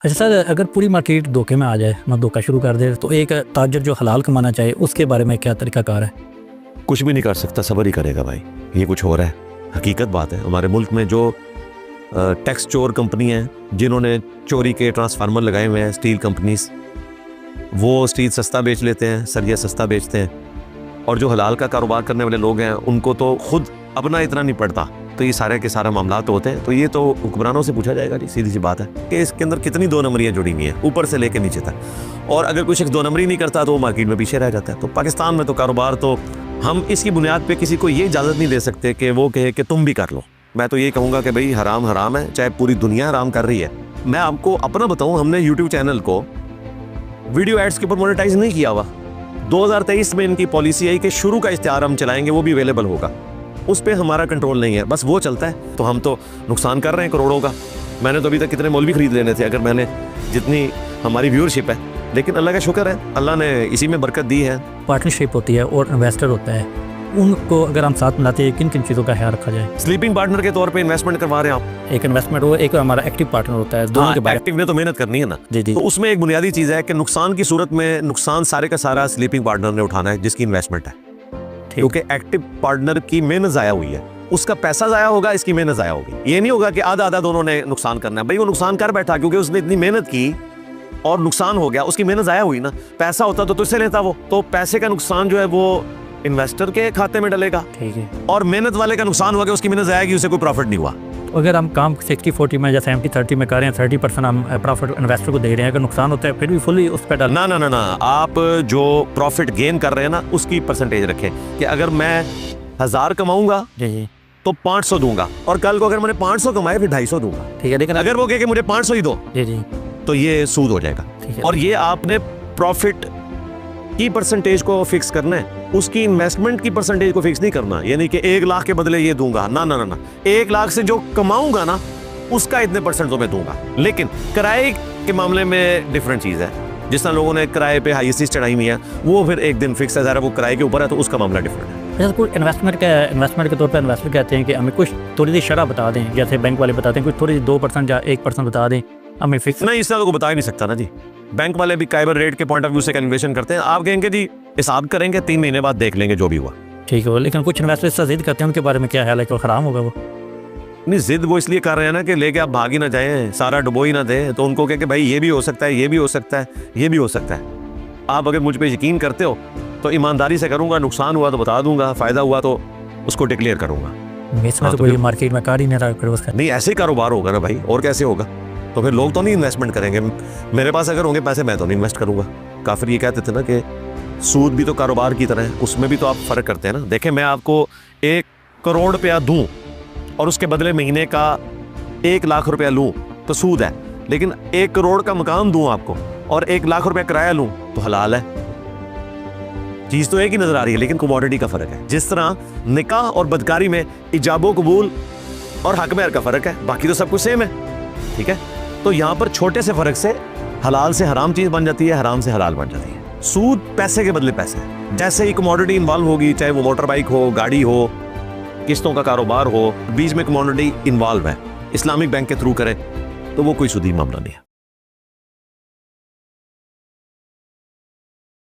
अच्छा सर, अगर पूरी मार्केट धोखे में आ जाए, मतलब धोखा शुरू कर दे, तो एक ताजर जो हलाल कमाना चाहे उसके बारे में क्या तरीकाकार है? कुछ भी नहीं कर सकता, सब्र ही करेगा भाई। ये कुछ हो रहा है, हकीकत बात है। हमारे मुल्क में जो टैक्स चोर कंपनी हैं, जिन्होंने चोरी के ट्रांसफार्मर लगाए हुए हैं, स्टील कंपनीज, वो स्टील सस्ता बेच लेते हैं, सरिया सस्ता बेचते हैं। और जो हलाल का कारोबार करने वाले लोग हैं, उनको तो खुद अपना इतना नहीं पड़ता, तो ये सारे के सारा मामला तो होते हैं। तो ये तो हुक्मरानों से पूछा जाएगा जी, सीधी सी बात है कि इसके अंदर कितनी दो नंबरियाँ जुड़ी हुई हैं, ऊपर से लेके नीचे तक। और अगर कोई शख्स दो नंबरी नहीं करता तो वो मार्केट में पीछे रह जाता है। तो पाकिस्तान में तो कारोबार, तो हम इसकी बुनियाद पे किसी को ये इजाज़त नहीं दे सकते कि वो कहे कि तुम भी कर लो। मैं तो ये कहूँगा कि भाई हराम हराम है, चाहे पूरी दुनिया हराम कर रही है। मैं आपको अपना बताऊँ, हमने यूट्यूब चैनल को वीडियो एड्स के ऊपर मोनेटाइज नहीं किया हुआ। 2023 में इनकी पॉलिसी आई कि शुरू का इश्तिहार हम चलाएंगे, वो भी अवेलेबल होगा, उस पर हमारा कंट्रोल नहीं है, बस वो चलता है। तो हम तो नुकसान कर रहे हैं करोड़ों का। मैंने तो अभी तक कितने मौलवी खरीद लेने थे अगर मैंने, जितनी हमारी व्यूअरशिप है। लेकिन अल्लाह का शुक्र है, अल्लाह ने इसी में बरकत दी है। पार्टनरशिप होती है और इन्वेस्टर होता है, उनको अगर हम साथ मिलाते हैं, किन किन चीज़ों का ख्याल रखा जाए? स्लीपिंग पार्टनर के तौर पे इन्वेस्टमेंट करवा रहे हैं आप। एक इन्वेस्टमेंट हो, एक हमारा एक्टिव पार्टनर होता है, दोनों के बारे एक्टिव ने तो मेहनत करनी है ना जी जी। तो उसमें एक बुनियादी चीज़ है कि नुकसान की सूरत में नुकसान सारे का सारा स्लीपिंग पार्टनर ने उठाना है, जिसकी इन्वेस्टमेंट है। क्योंकि एक्टिव पार्टनर की मेहनत ज़ाया हुई है, उसका पैसा ज़ाया होगा, इसकी मेहनत ज़ाया होगी। ये नहीं होगा कि आधा आधा दोनों ने नुकसान करना है। भाई वो नुकसान कर बैठा क्योंकि उसने इतनी मेहनत की और नुकसान हो गया, उसकी मेहनत ज़ाया हुई ना। पैसा होता तो तुझसे लेता वो, तो पैसे का नुकसान जो है वो इन्वेस्टर के खाते में डलेगा। ठीक है। और मेहनत वाले का नुकसान हुआ कि उसकी मेहनत ज़ाया की, उसे कोई प्रॉफिट नहीं हुआ। अगर हम काम 60-40 में या 70-30 में कर रहे हैं, 30% हम प्रॉफिट इन्वेस्टर को दे रहे हैं, अगर नुकसान होता है फिर भी फुली उस पर डाल। ना ना ना ना, आप जो प्रॉफिट गेन कर रहे हैं ना, उसकी परसेंटेज रखें कि अगर मैं 1000 कमाऊंगा जी जी तो 500 दूंगा, और कल को अगर मैंने 500 कमाए फिर 250 दूंगा। ठीक है। लेकिन अगर वो कहे कि मुझे 500 ही दो, जी जी तो ये सूद हो जाएगा। ठीक है। और ये आपने प्रॉफिट की परसेंटेज को फिक्स करना है, उसकी इन्वेस्टमेंट की परसेंटेज को फिक्स नहीं करना। यानी कि 1 लाख के बदले ये दूंगा, ना ना ना ना, 1 लाख से जो कमाऊंगा ना, उसका इतने परसेंट तो मैं दूंगा। लेकिन किराए के मामले में डिफरेंट चीज़ है। जिस तरह लोगों ने किराए पे हाई सीज चढ़ाई हुई है, वो फिर एक दिन फिक्स है, ज़रा वो किराए के ऊपर है, तो उसका मामला डिफरेंट है। जैसे कोई इन्वेस्टमेंट के तौर पर इन्वेस्टर कहते हैं कि हमें कुछ थोड़ी सी शरह बता दें, जैसे बैंक वाले बताते हैं कुछ थोड़ी सी 2% या 1% बता दें, हमें फिक्स नहीं, इस तरह को बता ही नहीं सकता ना जी। बैंक वाले भी काइबर रेट के पॉइंट ऑफ व्यू से कैलकुलेशन करते हैं। आप कहेंगे जी हिसाब करेंगे, 3 महीने बाद देख लेंगे जो भी हुआ। ठीक है। लेकिन कुछ इन्वेस्टर इससे जिद करते हैं, उनके बारे में क्या ख्याल है कि खराब होगा वो? नहीं, जिद वो इसलिए कर रहे हैं ना कि लेके आप भाग ही ना जाएं, सारा डुबो ही ना दें। तो उनको कहे कि भाई ये भी हो सकता है, ये भी हो सकता है, ये भी हो सकता है। आप अगर मुझ पे यकीन करते हो तो ईमानदारी से करूंगा, नुकसान हुआ तो बता दूंगा, फायदा हुआ तो उसको डिक्लेयर करूंगा। इसमें तो कोई मार्केट में कार ही नहीं रहा। नहीं, ऐसे ही कारोबार होगा ना भाई, और कैसे होगा? तो फिर लोग तो नहीं इन्वेस्टमेंट करेंगे। मेरे पास अगर होंगे पैसे, मैं तो नहीं इन्वेस्ट करूंगा। काफिर ये कहते थे ना कि सूद भी तो कारोबार की तरह है, उसमें भी तो आप फर्क करते हैं ना। देखें, मैं आपको 1 करोड़ रुपया दूं और उसके बदले महीने का 1 लाख रुपया लूं तो सूद है। लेकिन 1 करोड़ का मकान दूं आपको और 1 लाख रुपया किराया लूं तो हलाल है। चीज तो एक ही नजर आ रही है, लेकिन कमोडिटी का फर्क है। जिस तरह निकाह और बदकारी में इजाबो कबूल और हक महर का फर्क है, बाकी तो सब कुछ सेम है। ठीक है, तो यहाँ पर छोटे से फर्क से हलाल से हराम चीज बन जाती है, हराम से हलाल बन जाती है। सूद पैसे के बदले पैसे है। जैसे ही कमोडिटी इन्वॉल्व होगी, चाहे वो मोटर बाइक हो, गाड़ी हो, किस्तों का कारोबार हो, बीच में कमोडिटी इन्वॉल्व है, इस्लामिक बैंक के थ्रू करें तो वो कोई सूदी मामला नहीं है।